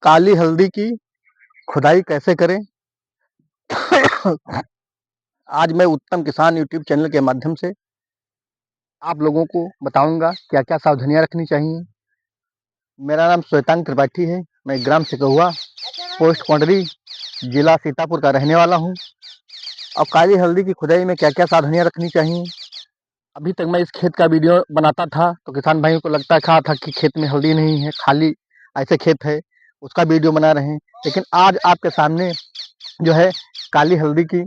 काली हल्दी की खुदाई कैसे करें। आज मैं उत्तम किसान यूट्यूब चैनल के माध्यम से आप लोगों को बताऊंगा क्या क्या सावधानियां रखनी चाहिए। मेरा नाम श्वेतांग त्रिपाठी है। मैं ग्राम सिकहुआ, पोस्ट कोंडरी, जिला सीतापुर का रहने वाला हूं। और काली हल्दी की खुदाई में क्या क्या सावधानियां रखनी चाहिए। अभी तक मैं इस खेत का वीडियो बनाता था तो किसान भाइयों को लगता था कि खेत में हल्दी नहीं है, खाली ऐसे खेत है, उसका वीडियो बना रहे हैं। लेकिन आज आपके सामने जो है काली हल्दी की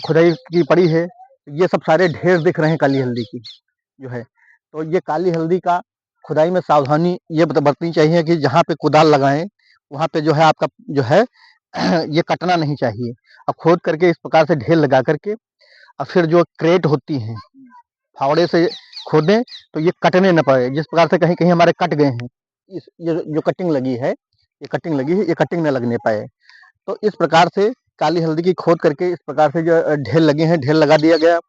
खुदाई की पड़ी है। ये सब सारे ढेर दिख रहे हैं काली हल्दी की जो है। तो ये काली हल्दी का खुदाई में सावधानी ये बरतनी चाहिए कि जहाँ पे कुदाल लगाएं वहाँ पे जो है आपका जो है ये कटना नहीं चाहिए। अब खोद करके इस प्रकार से ढेर लगा करके और फिर जो क्रेट होती हैं फावड़े से खोदें तो ये कटने न पाए। जिस प्रकार से कहीं कहीं हमारे कट गए हैं, इस ये जो कटिंग लगी है, ये कटिंग लगी है, ये कटिंग न लगने पाए। तो इस प्रकार से काली हल्दी की खोद करके इस प्रकार से जो ढेर लगे हैं, ढेर लगा दिया गया।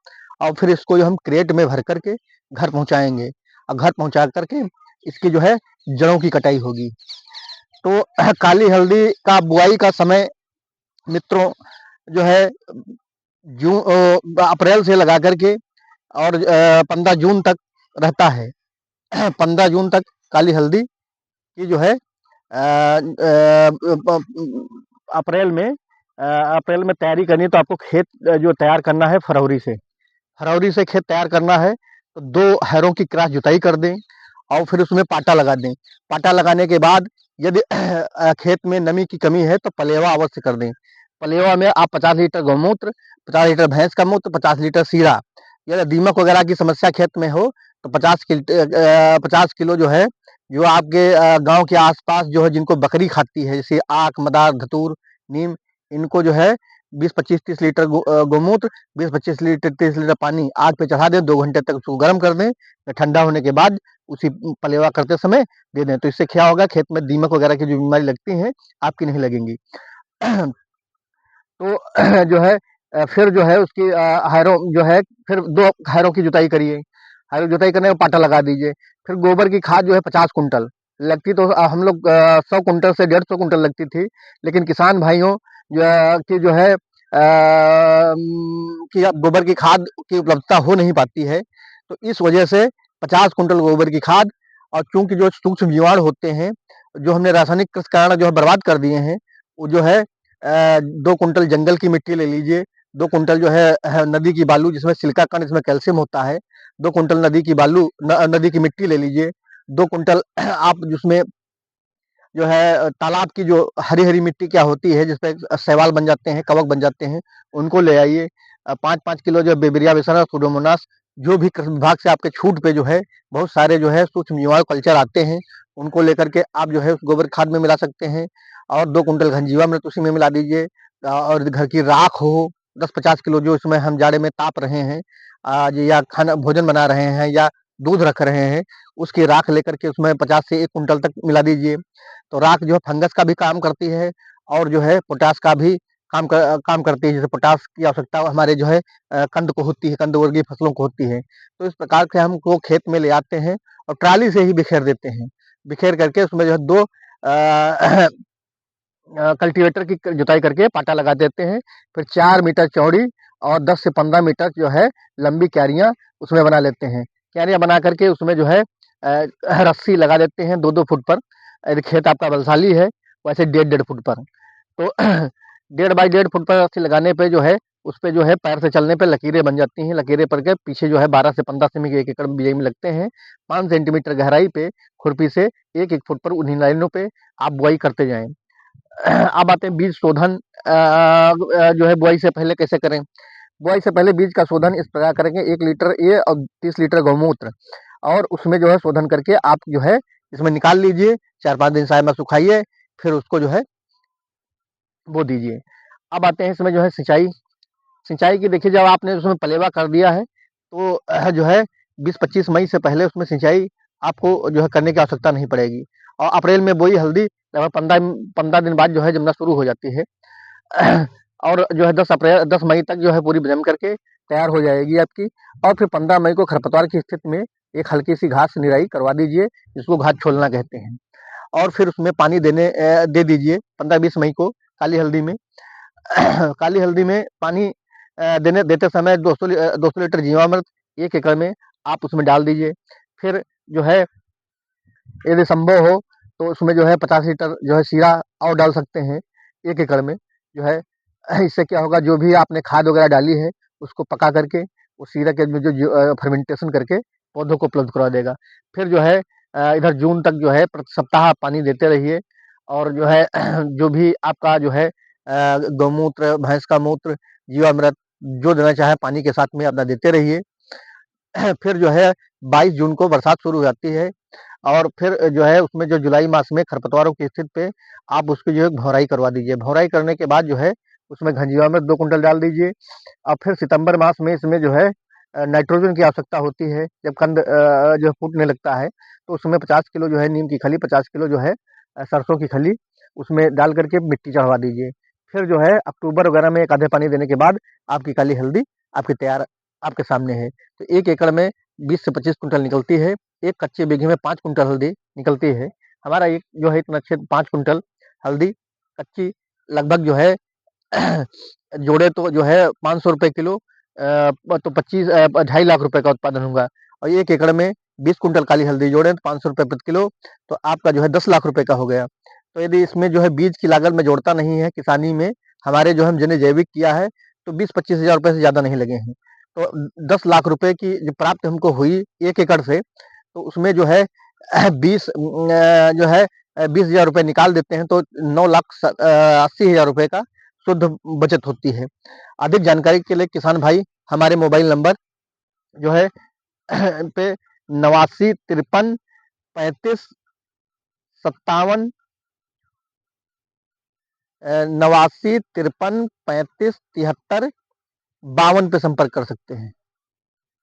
और फिर इसको जो हम क्रेट में भर करके घर पहुंचाएंगे और घर पहुंचा करके इसकी जो है जड़ों की कटाई होगी। तो काली हल्दी का बुआई का समय मित्रों जो है अप्रैल से लगा करके और 15 जून तक रहता है। 15 जून तक काली हल्दी की जो है अप्रैल में तैयारी करनी है। तो आपको खेत जो तैयार करना है फरवरी से खेत तैयार करना है। तो 2 हैरों की क्रॉस जुताई कर दें और फिर उसमें पाटा लगा दें। पाटा लगाने के बाद यदि खेत में नमी की कमी है तो पलेवा अवश्य कर दें। पलेवा में आप 50 लीटर गौमूत्र, 50 लीटर भैंस का मूत्र, 50 लीटर सीरा। यदि दीमक वगैरह की समस्या खेत में हो तो 50 किलो जो है, जो आपके गांव के आसपास जो है जिनको बकरी खाती है, जैसे आक, मदार, धतूर, नीम, इनको जो है 20-25-30 लीटर गौमूत्र, 20-25 लीटर 30 लीटर पानी आग पे चढ़ा दें, 2 घंटे तक उसको गर्म कर दें। ठंडा होने के बाद उसी पलेवा करते समय दे दें। तो इससे क्या होगा, खेत में दीमक वगैरह की जो बीमारी लगती हैं आपकी नहीं लगेंगी। तो जो है फिर जो है उसकी हैरों जो है फिर 2 हैरों की जुताई करिए। हैरों की जुताई करने में पाटा लगा दीजिए। फिर गोबर की खाद जो है 50 कुंटल लगती। तो हम लोग 100 कुंटल से 150 कुंटल लगती थी। लेकिन किसान भाइयों की जो है कि अब गोबर की खाद की उपलब्धता हो नहीं पाती है। तो इस वजह से 50 कुंटल गोबर की खाद, और चूंकि जो सूक्ष्म जीवाणु होते हैं जो हमने रासायनिक कृषि कारण जो है बर्बाद कर दिए हैं, वो जो है 2 कुंटल जंगल की मिट्टी ले लीजिए। 2 कुंटल जो है नदी की बालू, जिसमें सिलिका कण, जिसमें कैल्शियम होता है। 2 कुंटल नदी की बालू, नदी की मिट्टी ले लीजिए। 2 कुंटल आप जिसमें जो है तालाब की जो हरी हरी मिट्टी क्या होती है, जिसपे शैवाल बन जाते हैं, कवक बन जाते हैं, उनको ले आइए। 5-5 किलो जो बेबिरिया बेसन और सुडोमोनास, जो भी कृषि विभाग से आपके छूट पे जो है बहुत सारे जो है सूक्ष्म जीवाणु कल्चर आते हैं, उनको लेकर के आप जो है उस गोबर खाद में मिला सकते हैं। और 2 कुंटल घनजीवामृत उसी में मिला दीजिए। और घर की राख हो 10-50 किलो, जो इसमें हम जाड़े में ताप रहे हैं आज, या खाना भोजन बना रहे हैं, या दूध रख रहे हैं, उसकी राख लेकर के उसमें 50 से 1 कुंटल तक मिला दीजिए। तो राख जो है फंगस का भी काम करती है और जो है पोटास का भी काम करती है। जैसे पोटास की आवश्यकता हमारे जो है कंद को होती है, कंद वर्गीय फसलों को होती है। तो इस प्रकार से हम को खेत में ले आते हैं और ट्राली से ही बिखेर देते हैं। बिखेर करके उसमें जो है 2 कल्टीवेटर की जुताई करके पाटा लगा देते हैं। फिर 4 मीटर चौड़ी और 10 से 15 मीटर जो है लंबी क्यारियां उसमें बना लेते हैं। क्यारियां बना करके उसमें जो है रस्सी लगा देते हैं 2-2 फुट पर। यदि खेत आपका बलशाली है वैसे 1.5-1.5 फुट पर। तो 1.5 बाई 1.5 फुट पर रस्सी लगाने पे जो है उस पे जो है पैर से चलने पे लकीरें बन जाती हैं। लकीरें पड़ के पीछे जो है 12 से 15 सेमी के 1 एकड़ बिजाई में लगते हैं। 5 सेंटीमीटर गहराई पे खुरपी से 1-1 फुट पर उन्हीं लाइनों पे आप बुआई करते जाएं। अब आते हैं बीज शोधन। जो है बुआई से पहले कैसे करें। बुआई से पहले बीज का शोधन इस प्रकार करेंगे, 1 लीटर ये और 30 लीटर गौमूत्र, और उसमें जो है शोधन करके आप जो है इसमें निकाल लीजिए। 4-5 दिन साय में सुखाइए, फिर उसको जो है बो दीजिए। अब आते हैं इसमें जो है सिंचाई। सिंचाई की देखिए, जब आपने उसमें पलेवा कर दिया है तो जो है 20-25 मई से पहले उसमें सिंचाई आपको जो है करने की आवश्यकता नहीं पड़ेगी। और अप्रैल में बोई हल्दी लगभग 15 दिन बाद जो है जमना शुरू हो जाती है। और जो है 10 मई तक जो है पूरी जम करके तैयार हो जाएगी आपकी। और फिर 15 मई को खरपतवार की स्थिति में एक हल्की सी घास निराई करवा दीजिए, जिसको घास छोलना कहते हैं। और फिर उसमें पानी दे दीजिए 15-20 मई को काली हल्दी में। काली हल्दी में पानी देते समय 200 लीटर जीवामृत 1 एकड़ में आप उसमें डाल दीजिए। फिर जो है यदि संभव हो तो उसमें जो है 50 लीटर जो है शीरा और डाल सकते हैं 1 एकड़ में जो है। इससे क्या होगा, जो भी आपने खाद वगैरह डाली है उसको पका करके उस शीरा के में जो फर्मेंटेशन करके पौधों को उपलब्ध करवा देगा। फिर जो है इधर जून तक जो है प्रति सप्ताह आप पानी देते रहिए और जो है जो भी आपका जो है गौमूत्र, भैंस का मूत्र, जीवामृत जो देना चाहे पानी के साथ में अपना देते रहिए। फिर जो है 22 जून को बरसात शुरू हो जाती है और फिर जो है उसमें जो जुलाई मास में खरपतवारों की स्थिति पे आप उसकी जो है भौराई करवा दीजिए। भौराई करने के बाद जो है उसमें घनजीवामृत 2 कुंटल डाल दीजिए और फिर सितंबर मास में इसमें जो है नाइट्रोजन की आवश्यकता होती है। जब कंद जो है फूटने लगता है तो उसमें 50 किलो जो है नीम की खली, 50 किलो जो है सरसों की खली उसमें डाल करके मिट्टी चढ़वा दीजिए। फिर जो है अक्टूबर वगैरह में एक आधे पानी देने के बाद आपकी काली हल्दी आपकी तैयार आपके सामने है। तो 1 एकड़ में 20 से 25 कुंटल निकलती है। एक कच्चे बीघे में 5 कुंटल हल्दी निकलती है। हमारा एक जो है इतना क्षेत्र 5 कुंटल हल्दी कच्ची लगभग जो है जोड़े तो जो है 500 रुपए किलो, तो 2.5 लाख रुपए का उत्पादन होगा और 1 एकड़ में 20 कुंटल काली हल्दी जोड़े तो 500 रुपए प्रति किलो, तो आपका जो है 10 लाख रुपए का हो गया। तो यदि इसमें जो है बीज की लागत में जोड़ता नहीं है किसानी में, हमारे जो हमने जैविक किया है तो 20-25 हजार रुपए से ज्यादा नहीं लगे हैं। तो 10 लाख रुपए की जो प्राप्त हमको हुई 1 एकड़ से, तो उसमें जो है 20 जो है 20 हजार रुपए निकाल देते हैं तो 9,80,000 रुपए का शुद्ध बचत होती है। अधिक जानकारी के लिए किसान भाई हमारे मोबाइल नंबर जो है पे 89 53 35 57 89 53 35 73 52 पे संपर्क कर सकते हैं।